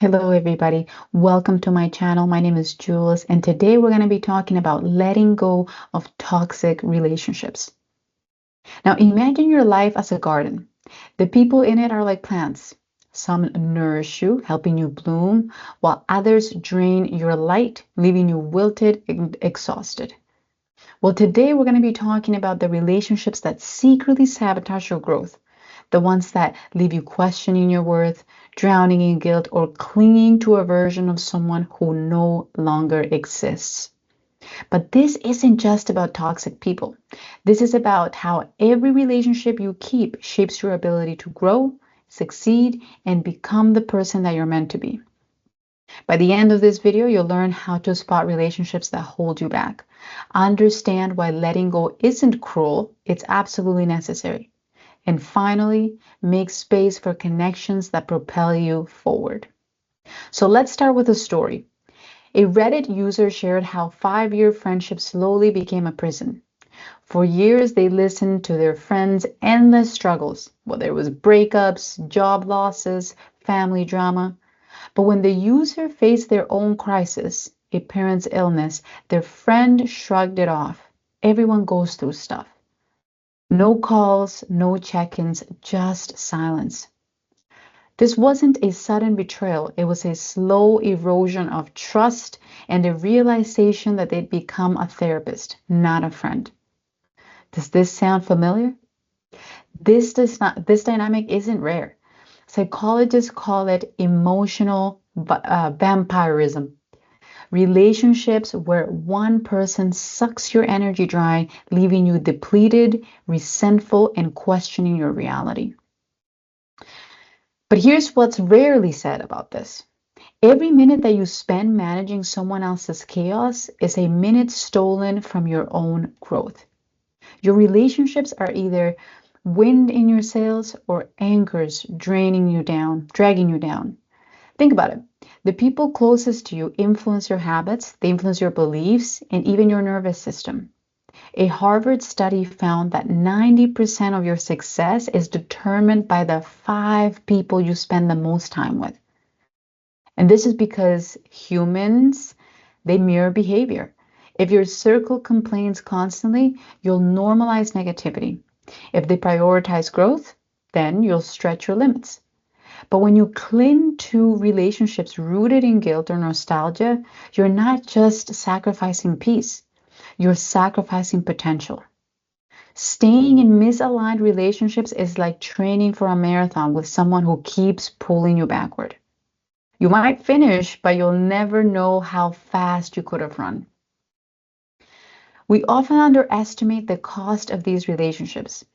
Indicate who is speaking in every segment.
Speaker 1: Hello, everybody. Welcome to my channel. My name is Jules, and today we're going to be talking about letting go of toxic relationships. Now, imagine your life as a garden. The people in it are like plants. Some nourish you, helping you bloom, while others drain your light, leaving you wilted and exhausted. Well, today we're going to be talking about the relationships that secretly sabotage your growth, the ones that leave you questioning your worth, drowning in guilt, or clinging to a version of someone who no longer exists. But this isn't just about toxic people. This is about how every relationship you keep shapes your ability to grow, succeed, and become the person that you're meant to be. By the end of this video, you'll learn how to spot relationships that hold you back, understand why letting go isn't cruel, it's absolutely necessary, and finally, make space for connections that propel you forward. So let's start with a story. A Reddit user shared how 5-year friendship slowly became a prison. For years, they listened to their friends' endless struggles, whether it was breakups, job losses, family drama. But when the user faced their own crisis, a parent's illness, their friend shrugged it off. Everyone goes through stuff. No calls, no check-ins, just silence. This wasn't a sudden betrayal. It was a slow erosion of trust and a realization that they'd become a therapist, not a friend. Does this sound familiar? This dynamic isn't rare. Psychologists call it emotional vampirism. Relationships where one person sucks your energy dry, leaving you depleted, resentful, and questioning your reality. But here's what's rarely said about this. Every minute that you spend managing someone else's chaos is a minute stolen from your own growth. Your relationships are either wind in your sails or anchors dragging you down. Think about it. The people closest to you influence your habits, they influence your beliefs, and even your nervous system. A Harvard study found that 90% of your success is determined by the 5 people you spend the most time with. And this is because humans, they mirror behavior. If your circle complains constantly, you'll normalize negativity. If they prioritize growth, then you'll stretch your limits. But when you cling to relationships rooted in guilt or nostalgia, you're not just sacrificing peace, you're sacrificing potential. Staying in misaligned relationships is like training for a marathon with someone who keeps pulling you backward. You might finish, but you'll never know how fast you could have run. We often underestimate the cost of these relationships.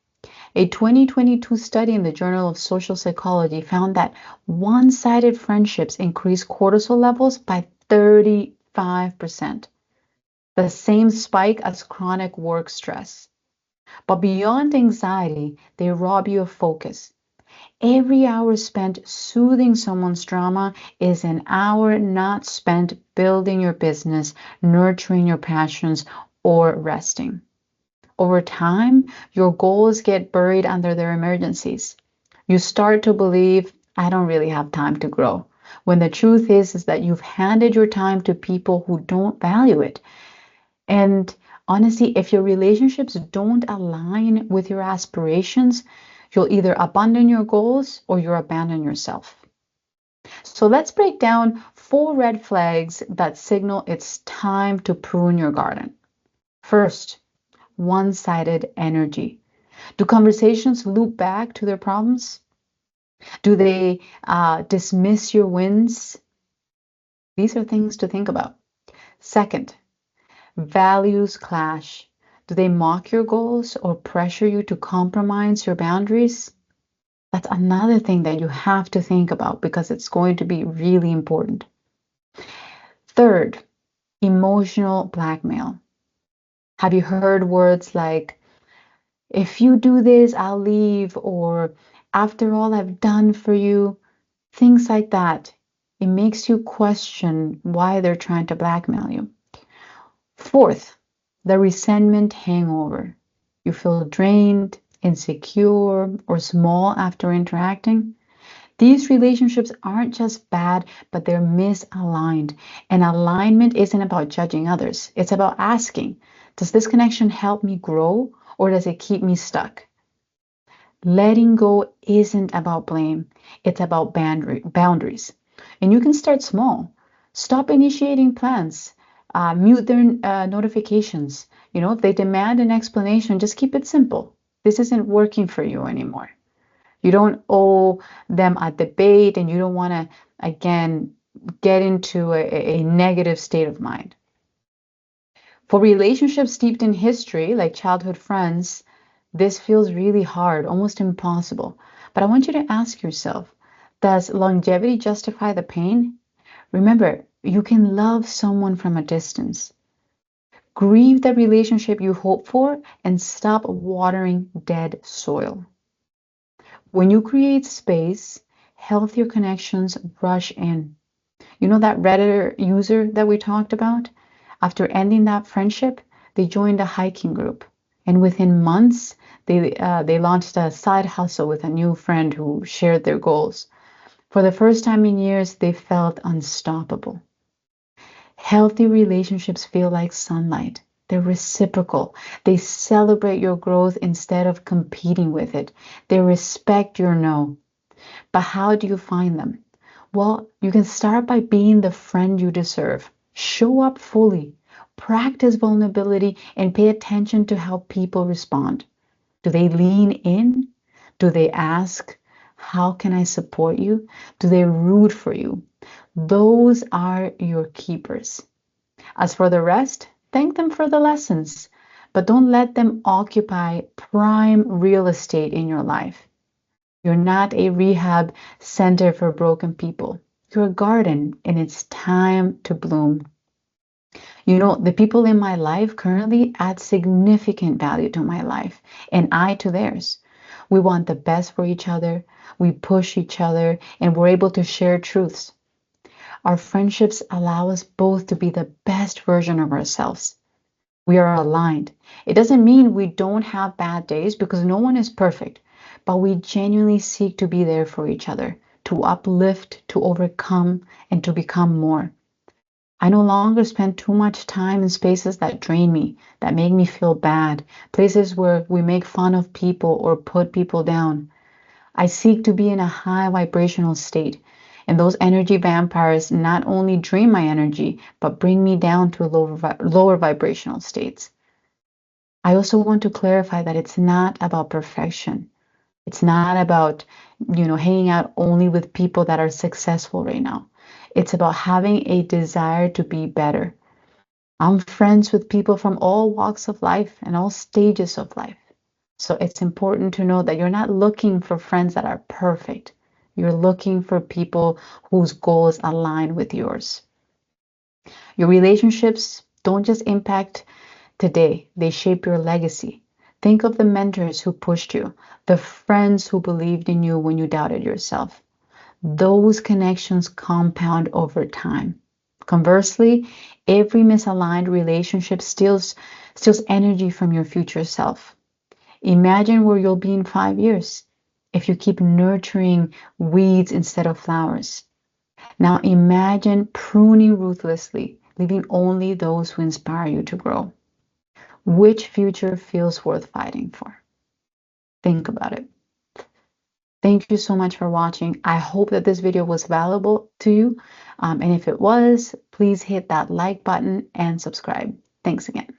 Speaker 1: A 2022 study in the Journal of Social Psychology found that one-sided friendships increase cortisol levels by 35%, the same spike as chronic work stress. But beyond anxiety, they rob you of focus. Every hour spent soothing someone's drama is an hour not spent building your business, nurturing your passions, or resting. Over time, your goals get buried under their emergencies. You start to believe, I don't really have time to grow, when the truth is that you've handed your time to people who don't value it. And honestly, if your relationships don't align with your aspirations, you'll either abandon your goals or you'll abandon yourself. So let's break down 4 red flags that signal it's time to prune your garden. First, one-sided energy. Do conversations loop back to their problems? Do they dismiss your wins? These are things to think about. Second, values clash. Do they mock your goals or pressure you to compromise your boundaries? That's another thing that you have to think about because it's going to be really important. Third, emotional blackmail. Have you heard words like, if you do this, I'll leave, or after all I've done for you? Things like that. It makes you question why they're trying to blackmail you. Fourth, the resentment hangover. You feel drained, insecure, or small after interacting. These relationships aren't just bad, but they're misaligned. And alignment isn't about judging others. It's about asking, does this connection help me grow or does it keep me stuck? Letting go isn't about blame. It's about boundaries. And you can start small. Stop initiating plans. Mute their notifications. If they demand an explanation, just keep it simple. This isn't working for you anymore. You don't owe them a debate, and you don't want to, again, get into a negative state of mind. For relationships steeped in history, like childhood friends, this feels really hard, almost impossible. But I want you to ask yourself, does longevity justify the pain? Remember, you can love someone from a distance. Grieve the relationship you hope for and stop watering dead soil. When you create space, healthier connections rush in. You know that Reddit user that we talked about? After ending that friendship, they joined a hiking group. And within months, they launched a side hustle with a new friend who shared their goals. For the first time in years, they felt unstoppable. Healthy relationships feel like sunlight. They're reciprocal. They celebrate your growth instead of competing with it. They respect your no. But how do you find them? Well, you can start by being the friend you deserve. Show up fully. Practice vulnerability and pay attention to how people respond. Do they lean in? Do they ask, how can I support you? Do they root for you? Those are your keepers. As for the rest, thank them for the lessons, but don't let them occupy prime real estate in your life. You're not a rehab center for broken people. You're a garden and it's time to bloom. The people in my life currently add significant value to my life and I to theirs. We want the best for each other, we push each other, and we're able to share truths. Our friendships allow us both to be the best version of ourselves. We are aligned. It doesn't mean we don't have bad days because no one is perfect, but we genuinely seek to be there for each other, to uplift, to overcome, and to become more. I no longer spend too much time in spaces that drain me, that make me feel bad, places where we make fun of people or put people down. I seek to be in a high vibrational state, and those energy vampires not only drain my energy, but bring me down to lower vibrational states. I also want to clarify that it's not about perfection. It's not about, hanging out only with people that are successful right now. It's about having a desire to be better. I'm friends with people from all walks of life and all stages of life. So it's important to know that you're not looking for friends that are perfect. You're looking for people whose goals align with yours. Your relationships don't just impact today, they shape your legacy. Think of the mentors who pushed you, the friends who believed in you when you doubted yourself. Those connections compound over time. Conversely, every misaligned relationship steals energy from your future self. Imagine where you'll be in 5 years if you keep nurturing weeds instead of flowers. Now imagine pruning ruthlessly, leaving only those who inspire you to grow. Which future feels worth fighting for? Think about it. Thank you so much for watching. I hope that this video was valuable to you. And if it was, please hit that like button and subscribe. Thanks again.